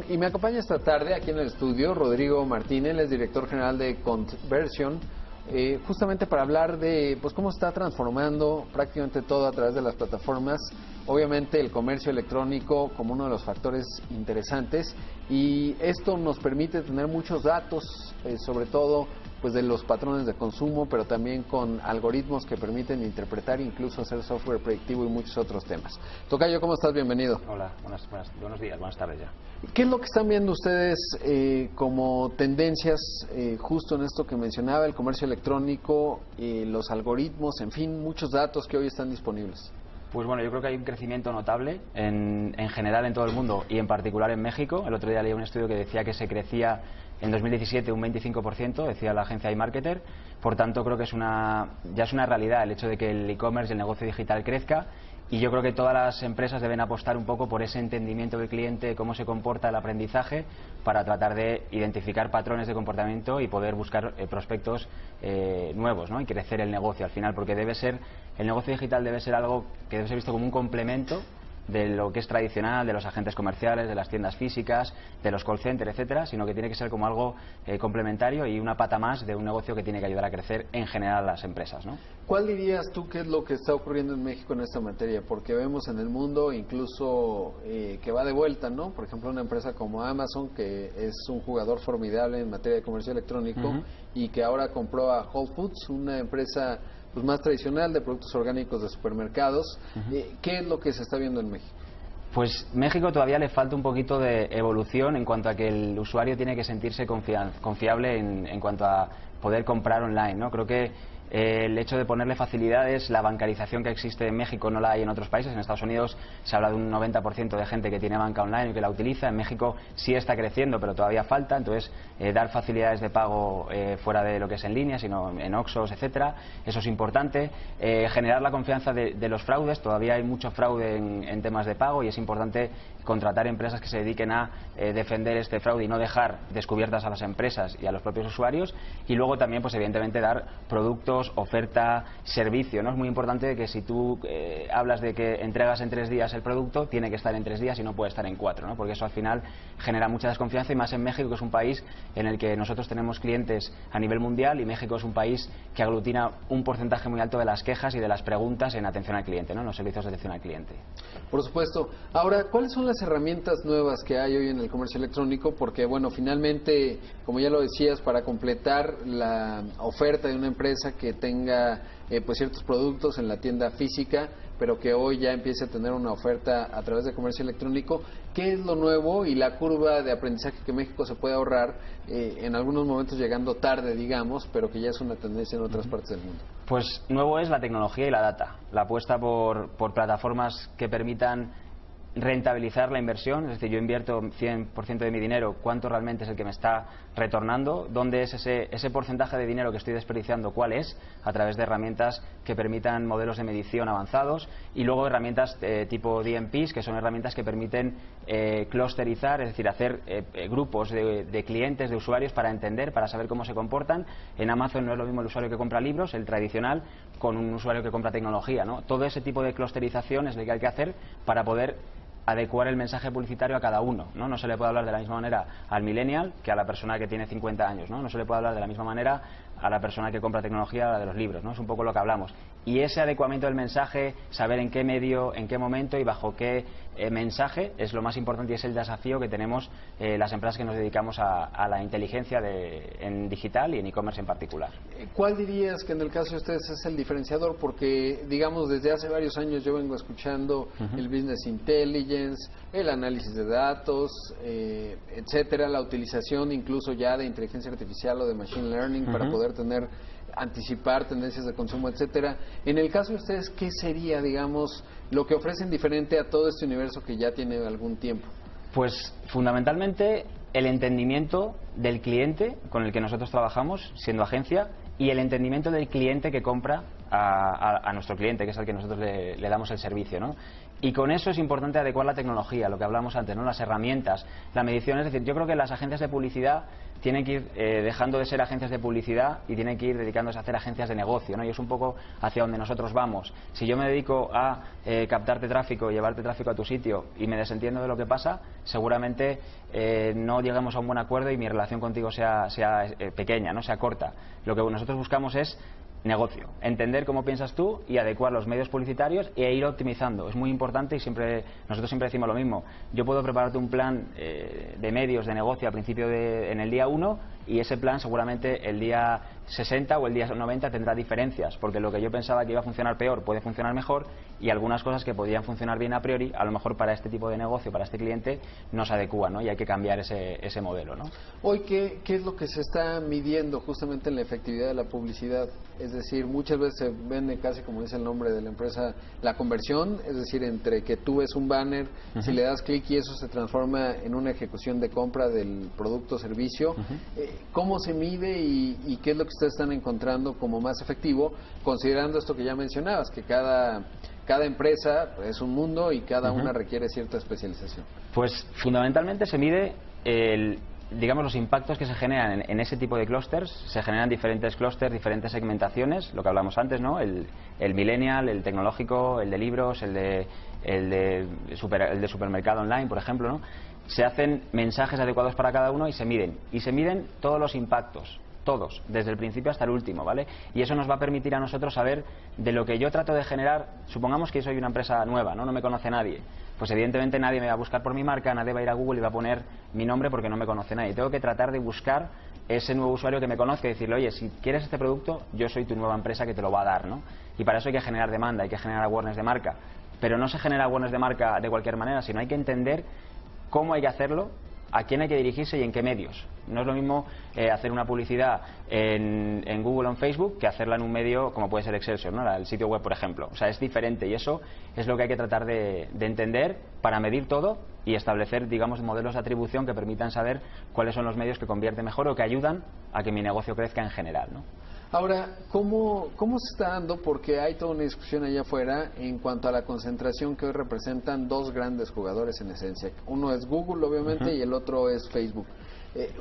y me acompaña esta tarde aquí en el estudio Rodrigo Martínez, él es director general de Conversion, justamente para hablar de pues cómo está transformando prácticamente todo a través de las plataformas. Obviamente el comercio electrónico como uno de los factores interesantes, y esto nos permite tener muchos datos, sobre todo pues de los patrones de consumo, pero también con algoritmos que permiten interpretar, incluso hacer software predictivo y muchos otros temas. Tocayo, ¿cómo estás? Bienvenido. Hola, buenos días, buenas tardes ya. ¿Qué es lo que están viendo ustedes como tendencias justo en esto que mencionaba, el comercio electrónico, los algoritmos, en fin, muchos datos que hoy están disponibles? Pues bueno, yo creo que hay un crecimiento notable en general en todo el mundo y en particular en México. El otro día leí un estudio que decía que se crecía en 2017 un 25%, decía la agencia iMarketer. Por tanto, creo que ya es una realidad el hecho de que el e-commerce y el negocio digital crezca. Y yo creo que todas las empresas deben apostar un poco por ese entendimiento del cliente, cómo se comporta el aprendizaje, para tratar de identificar patrones de comportamiento y poder buscar prospectos nuevos, ¿no? Y crecer el negocio al final, porque el negocio digital debe ser algo que debe ser visto como un complemento de lo que es tradicional, de los agentes comerciales, de las tiendas físicas, de los call centers, etcétera, sino que tiene que ser como algo complementario y una pata más de un negocio que tiene que ayudar a crecer en general a las empresas, ¿no? ¿Cuál dirías tú que es lo que está ocurriendo en México en esta materia? Porque vemos en el mundo incluso que va de vuelta, ¿no? Por ejemplo, una empresa como Amazon, que es un jugador formidable en materia de comercio electrónico, y que ahora compró a Whole Foods, una empresa pues más tradicional de productos orgánicos de supermercados. ¿Qué es lo que se está viendo en México? Pues México todavía le falta un poquito de evolución en cuanto a que el usuario tiene que sentirse confiable en cuanto a poder comprar online, ¿no? Creo que el hecho de ponerle facilidades, la bancarización que existe en México no la hay en otros países. En Estados Unidos se habla de un 90% de gente que tiene banca online y que la utiliza. En México sí está creciendo, pero todavía falta. Entonces, dar facilidades de pago fuera de lo que es en línea, sino en Oxxos, etcétera, eso es importante. Generar la confianza de los fraudes. Todavía hay mucho fraude en temas de pago y es importante contratar empresas que se dediquen a defender este fraude y no dejar descubiertas a las empresas y a los propios usuarios. Y luego también, pues evidentemente, dar productos, oferta, servicio, ¿no? Es muy importante que si tú hablas de que entregas en 3 días el producto, tiene que estar en 3 días y no puede estar en 4, ¿no? Porque eso al final genera mucha desconfianza, y más en México, que es un país en el que nosotros tenemos clientes a nivel mundial, y México es un país que aglutina un porcentaje muy alto de las quejas y de las preguntas en atención al cliente, ¿no? En los servicios de atención al cliente. Por supuesto. Ahora, ¿cuáles son las herramientas nuevas que hay hoy en el comercio electrónico? Porque, bueno, finalmente, como ya lo decías, para completar la oferta de una empresa que tenga pues ciertos productos en la tienda física, pero que hoy ya empiece a tener una oferta a través de comercio electrónico, ¿qué es lo nuevo y la curva de aprendizaje que México se puede ahorrar, en algunos momentos llegando tarde, digamos, pero que ya es una tendencia en otras partes del mundo? Pues nuevo es la tecnología y la data, la apuesta por plataformas que permitan rentabilizar la inversión, es decir, yo invierto 100% de mi dinero, ¿cuánto realmente es el que me está retornando? ¿Dónde es ese porcentaje de dinero que estoy desperdiciando? ¿Cuál es? A través de herramientas que permitan modelos de medición avanzados, y luego herramientas tipo DMPs, que son herramientas que permiten clusterizar, es decir, hacer grupos de clientes, de usuarios, para entender, para saber cómo se comportan. En Amazon no es lo mismo el usuario que compra libros, el tradicional, con un usuario que compra tecnología, ¿no? Todo ese tipo de clusterización es lo que hay que hacer para poder adecuar el mensaje publicitario a cada uno, ¿no? No se le puede hablar de la misma manera al millennial que a la persona que tiene 50 años, ¿no? No se le puede hablar de la misma manera a la persona que compra tecnología a la de los libros, ¿no? Es un poco lo que hablamos. Y ese adecuamiento del mensaje, saber en qué medio, en qué momento y bajo qué mensaje, es lo más importante, y es el desafío que tenemos las empresas que nos dedicamos a la inteligencia en digital y en e-commerce en particular. ¿Cuál dirías que en el caso de ustedes es el diferenciador? Porque, digamos, desde hace varios años yo vengo escuchando el business intelligence, el análisis de datos, etcétera, la utilización incluso ya de inteligencia artificial o de machine learning para poder anticipar tendencias de consumo, etcétera. En el caso de ustedes, ¿qué sería, digamos, lo que ofrecen diferente a todo este universo que ya tiene algún tiempo? Pues fundamentalmente el entendimiento del cliente con el que nosotros trabajamos siendo agencia, y el entendimiento del cliente que compra a nuestro cliente, que es al que nosotros le damos el servicio, ¿no? Y con eso es importante adecuar la tecnología, lo que hablamos antes, ¿no? Las herramientas, la medición. Es decir, yo creo que las agencias de publicidad tienen que ir dejando de ser agencias de publicidad y tienen que ir dedicándose a hacer agencias de negocio, ¿no? Y es un poco hacia donde nosotros vamos. Si yo me dedico a captarte tráfico, llevarte tráfico a tu sitio y me desentiendo de lo que pasa, seguramente no lleguemos a un buen acuerdo y mi relación contigo sea pequeña, no sea corta. Lo que nosotros buscamos es negocio, entender cómo piensas tú y adecuar los medios publicitarios e ir optimizando. Es muy importante y nosotros siempre decimos lo mismo. Yo puedo prepararte un plan de medios de negocio al principio en el día 1 y ese plan seguramente el día 60 o el día 90 tendrá diferencias, porque lo que yo pensaba que iba a funcionar peor puede funcionar mejor y algunas cosas que podían funcionar bien a priori, a lo mejor para este tipo de negocio, para este cliente, no se adecúan, ¿no? Y hay que cambiar ese modelo, ¿no? Hoy, ¿qué es lo que se está midiendo justamente en la efectividad de la publicidad? Es decir, muchas veces se vende casi, como dice el nombre de la empresa, la conversión, es decir, entre que tú ves un banner, si le das clic y eso se transforma en una ejecución de compra del producto o servicio. ¿Cómo se mide y qué es lo que ustedes están encontrando como más efectivo, considerando esto que ya mencionabas, que cada empresa es un mundo y cada una requiere cierta especialización? Pues fundamentalmente se mide digamos, los impactos que se generan en ese tipo de clústeres. Se generan diferentes clústeres, diferentes segmentaciones, lo que hablamos antes, ¿no? El millennial, el tecnológico, el de libros, el de supermercado online, por ejemplo, ¿no? Se hacen mensajes adecuados para cada uno y se miden todos los impactos, todos, desde el principio hasta el último, ¿vale? Y eso nos va a permitir a nosotros saber de lo que yo trato de generar. Supongamos que soy una empresa nueva, no me conoce nadie, pues evidentemente nadie me va a buscar por mi marca, nadie va a ir a Google y va a poner mi nombre porque no me conoce nadie. Tengo que tratar de buscar ese nuevo usuario que me conozca y decirle, oye, si quieres este producto, yo soy tu nueva empresa que te lo va a dar, ¿no? Y para eso hay que generar demanda, hay que generar awareness de marca, pero no se genera awareness de marca de cualquier manera, sino hay que entender cómo hay que hacerlo, a quién hay que dirigirse y en qué medios. No es lo mismo hacer una publicidad en Google o en Facebook que hacerla en un medio como puede ser Excelsior, ¿no? El sitio web, por ejemplo. O sea, es diferente y eso es lo que hay que tratar de entender para medir todo y establecer, digamos, modelos de atribución que permitan saber cuáles son los medios que convierten mejor o que ayudan a que mi negocio crezca en general, ¿no? Ahora, ¿cómo se está dando? Porque hay toda una discusión allá afuera en cuanto a la concentración que hoy representan dos grandes jugadores en esencia. Uno es Google, obviamente, y el otro es Facebook.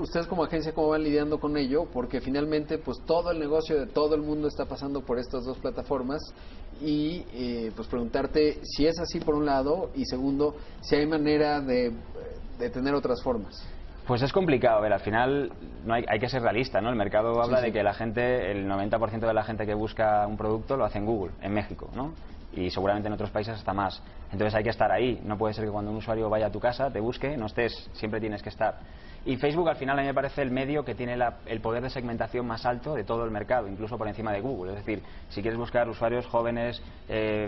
Ustedes como agencia, ¿cómo van lidiando con ello? Porque finalmente, pues todo el negocio de todo el mundo está pasando por estas dos plataformas y pues preguntarte si es así por un lado y segundo, si hay manera de tener otras formas. Pues es complicado, a ver, al final hay que ser realista, ¿no? El mercado habla de que la gente, el 90% de la gente que busca un producto lo hace en Google, en México, ¿no? Y seguramente en otros países hasta más. Entonces hay que estar ahí, no puede ser que cuando un usuario vaya a tu casa, te busque, no estés, siempre tienes que estar. Y Facebook al final a mí me parece el medio que tiene el poder de segmentación más alto de todo el mercado, incluso por encima de Google. Es decir, si quieres buscar usuarios jóvenes,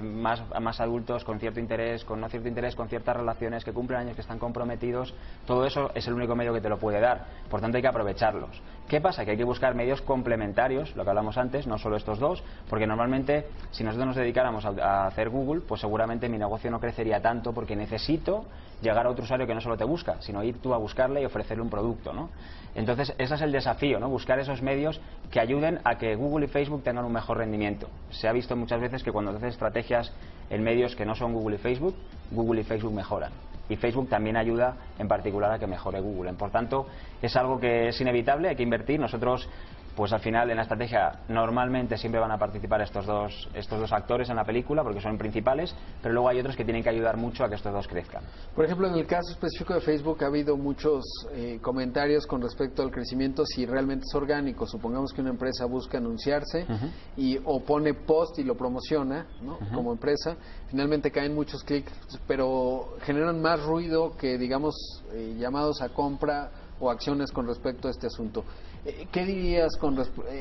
más adultos, con cierto interés, con no cierto interés, con ciertas relaciones, que cumplen años, que están comprometidos, todo eso es el único medio que te lo puede dar. Por tanto hay que aprovecharlos. ¿Qué pasa? Que hay que buscar medios complementarios, lo que hablamos antes, no solo estos dos, porque normalmente si nosotros nos dedicáramos a hacer Google, pues seguramente mi negocio no crecería tanto porque necesito llegar a otro usuario que no solo te busca, sino ir tú a buscarle y ofrecerle un producto, ¿no? Entonces ese es el desafío, ¿no? Buscar esos medios que ayuden a que Google y Facebook tengan un mejor rendimiento. Se ha visto muchas veces que cuando haces estrategias en medios que no son Google y Facebook mejoran. Y Facebook también ayuda en particular a que mejore Google. Por tanto, es algo que es inevitable, hay que invertir. Nosotros, pues al final en la estrategia normalmente siempre van a participar estos dos actores en la película porque son principales, pero luego hay otros que tienen que ayudar mucho a que estos dos crezcan. Por ejemplo, en el caso específico de Facebook ha habido muchos comentarios con respecto al crecimiento, si realmente es orgánico. Supongamos que una empresa busca anunciarse o pone post y lo promociona, ¿no? Como empresa, finalmente caen muchos clics, pero generan más ruido que, digamos, llamados a compra o acciones con respecto a este asunto. ¿Qué dirías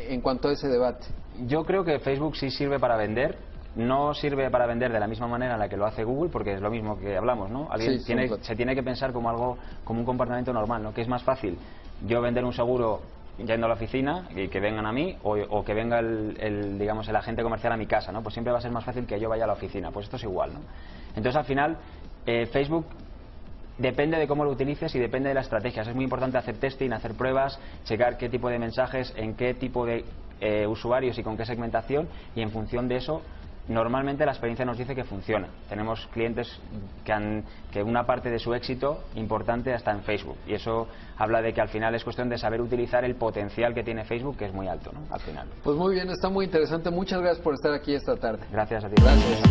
en cuanto a ese debate? Yo creo que Facebook sí sirve para vender. No sirve para vender de la misma manera en la que lo hace Google, porque es lo mismo que hablamos, ¿no? Se tiene que pensar como un comportamiento normal, ¿no? Que es más fácil yo vender un seguro yendo a la oficina y que vengan a mí o que venga el agente comercial a mi casa, ¿no? Pues siempre va a ser más fácil que yo vaya a la oficina. Pues esto es igual, ¿no? Entonces al final Facebook depende de cómo lo utilices y depende de las estrategias. Es muy importante hacer testing, hacer pruebas, checar qué tipo de mensajes, en qué tipo de usuarios y con qué segmentación, y en función de eso normalmente la experiencia nos dice que funciona. Tenemos clientes que una parte de su éxito importante está en Facebook, y eso habla de que al final es cuestión de saber utilizar el potencial que tiene Facebook, que es muy alto, ¿no? Al final. Pues muy bien, está muy interesante. Muchas gracias por estar aquí esta tarde. Gracias a ti. Gracias.